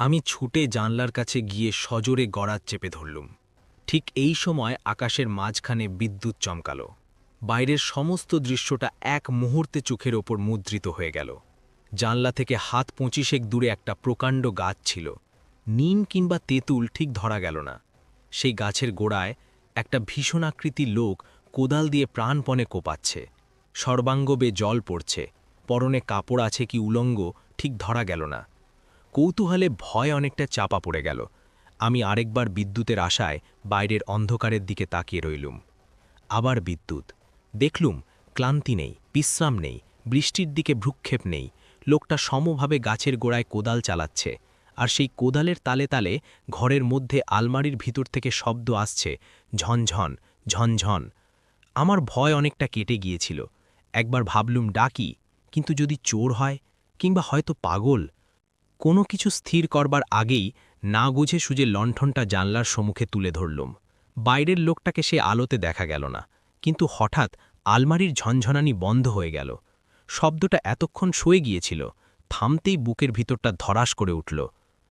আমি ছুটে জানলার কাছে গিয়ে সজোরে গড়াত চেপে ধরলুম। ঠিক এই সময় আকাশের মাঝখানে বিদ্যুৎ চমকালো। বাইরের সমস্ত দৃশ্যটা এক মুহূর্তে চোখের ওপর মুদ্রিত হয়ে গেল। জানলা থেকে হাত 25 দূরে একটা প্রকাণ্ড গাছ ছিল। নিম কিংবা তেঁতুল ঠিক ধরা গেল না। সেই গাছের গোড়ায় একটা ভীষণাকৃতি লোক কোদাল দিয়ে প্রাণপণে কোপাচ্ছে। সর্বাঙ্গ বেয়ে জল পড়ছে, পরনে কাপড় আছে কি উলঙ্গ ঠিক ধরা গেল না। কৌতূহলে ভয় অনেকটা চাপা পড়ে গেল। আমি আরেকবার বিদ্যুতের আশায় বাইরের অন্ধকারের দিকে তাকিয়ে রইলুম। আবার বিদ্যুৎ। দেখলুম ক্লান্তি নেই, বিশ্রাম নেই, বৃষ্টির দিকে ভ্রুক্ষেপ নেই। লোকটা সমভাবে গাছের গোড়ায় কোদাল চালাচ্ছে, আর সেই কোদালের তালে তালে ঘরের মধ্যে আলমারির ভিতর থেকে শব্দ আসছে, ঝনঝন ঝনঝন। আমার ভয় অনেকটা কেটে গিয়েছিল। একবার ভাবলুম ডাকি, কিন্তু যদি চোর হয়, কিংবা হয়তো পাগল। কোনো কিছু স্থির করবার আগেই না বুঝে সুঝে লণ্ঠনটা জানলার সম্মুখে তুলে ধরলুম। বাইরের লোকটাকে সে আলোতে দেখা গেল না, কিন্তু হঠাৎ আলমারির ঝনঝনানি বন্ধ হয়ে গেল। শব্দটা এতক্ষণ সয়ে গিয়েছিল, থামতেই বুকের ভিতরটা ধরাস করে উঠল।